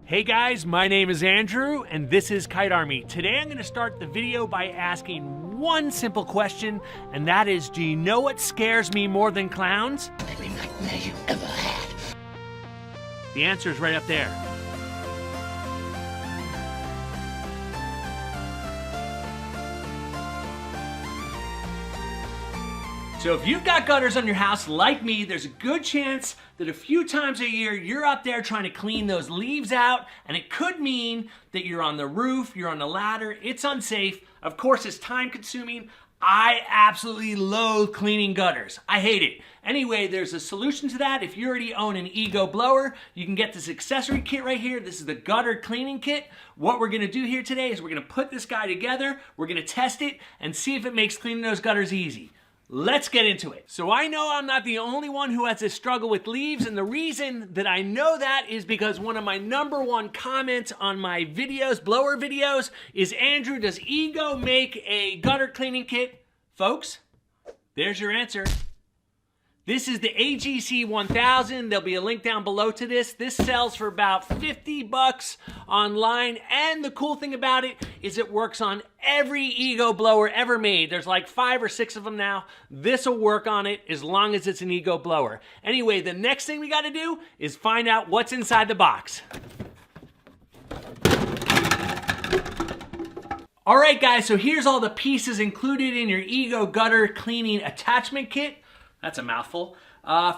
Hey guys, my name is Andrew and this is Kite Army. Today I'm going to start the video by asking one simple question, and that is, do you know what scares me more than clowns? Every nightmare you ever had. The answer is right up there. So if you've got gutters on your house like me, there's a good chance that a few times a year you're out there trying to clean those leaves out, and it could mean that you're on the roof, you're on the ladder, it's unsafe. Of course, it's time consuming. I absolutely loathe cleaning gutters. I hate it. Anyway, there's a solution to that. If you already own an Ego blower, you can get this accessory kit right here. This is the gutter cleaning kit. What we're gonna do here today is we're gonna put this guy together, we're gonna test it, and see if it makes cleaning those gutters easy. Let's get into it. So I know I'm not the only one who has this struggle with leaves, and the reason that I know that is because one of my #1 comments on my videos, blower videos, is, Andrew, does Ego make a gutter cleaning kit? Folks, there's your answer. This is the AGC 1000. There'll be a link down below to this. This sells for about 50 bucks online. And the cool thing about it is it works on every Ego blower ever made. There's like 5 or 6 of them now. This will work on it as long as it's an Ego blower. Anyway, the next thing we gotta do is find out what's inside the box. All right, guys, so here's all the pieces included in your Ego gutter cleaning attachment kit. That's a mouthful.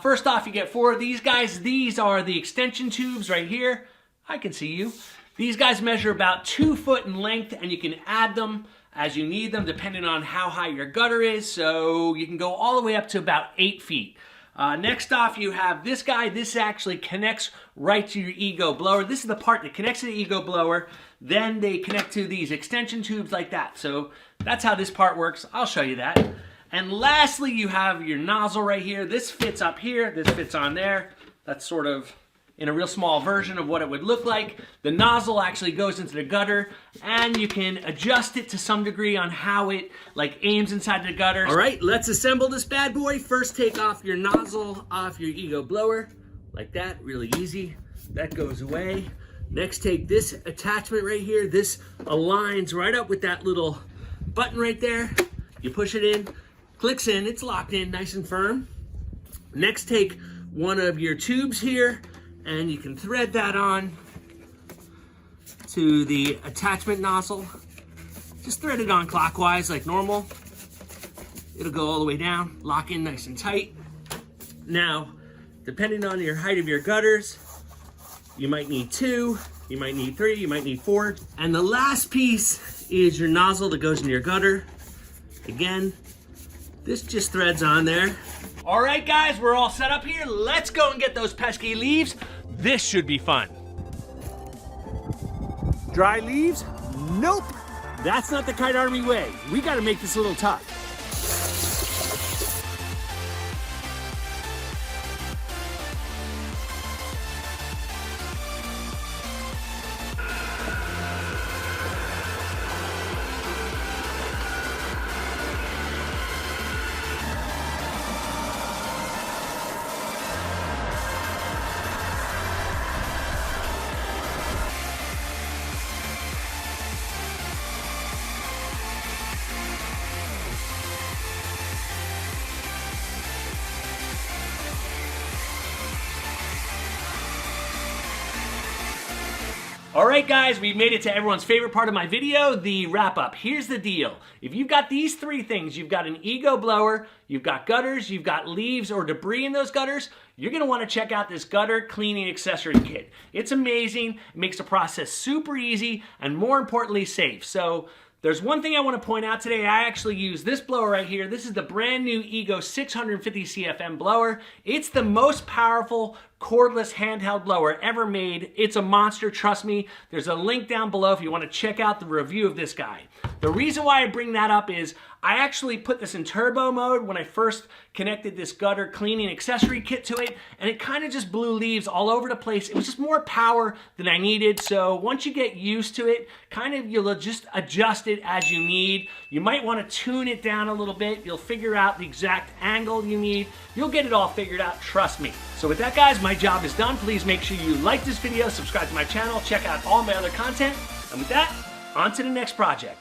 First off, you get 4 of these guys. These are the extension tubes right here. I can see you. These guys measure about 2 foot in length, and you can add them as you need them depending on how high your gutter is. So you can go all the way up to about 8 feet. Next off, you have this guy. This actually connects right to your Ego blower. This is the part that connects to the Ego blower. Then they connect to these extension tubes like that. So that's how this part works. I'll show you that. And lastly, you have your nozzle right here. This fits up here, this fits on there. That's sort of in a real small version of what it would look like. The nozzle actually goes into the gutter, and you can adjust it to some degree on how it aims inside the gutter. All right, let's assemble this bad boy. First, take off your nozzle off your Ego blower, like that, really easy. That goes away. Next, take this attachment right here. This aligns right up with that little button right there. You push it in. Clicks in, it's locked in nice and firm. Next, take one of your tubes here and you can thread that on to the attachment nozzle. Just thread it on clockwise like normal. It'll go all the way down, lock in nice and tight. Now, depending on your height of your gutters, you might need 2, you might need 3, you might need 4. And the last piece is your nozzle that goes in your gutter. Again, this just threads on there. All right, guys, we're all set up here. Let's go and get those pesky leaves. This should be fun. Dry leaves? Nope. That's not the Kite Army way. We gotta make this a little tough. All right, guys, we made it to everyone's favorite part of my video, the wrap up. Here's the deal. If you've got these 3 things, you've got an Ego blower, you've got gutters, you've got leaves or debris in those gutters, you're gonna wanna check out this gutter cleaning accessory kit. It's amazing, it makes the process super easy, and more importantly, safe. So there's one thing I want to point out today. I actually use this blower right here. This is the brand new Ego 650 CFM blower. It's the most powerful cordless handheld blower ever made. It's a monster, trust me. There's a link down below if you want to check out the review of this guy. The reason why I bring that up is I actually put this in turbo mode when I first connected this gutter cleaning accessory kit to it, and it kind of just blew leaves all over the place. It was just more power than I needed. So once you get used to it, you'll just adjust it as you need. You might want to tune it down a little bit. You'll figure out the exact angle you need. You'll get it all figured out, trust me. So with that, guys, my job is done. Please make sure you like this video, subscribe to my channel, check out all my other content. And with that, on to the next project.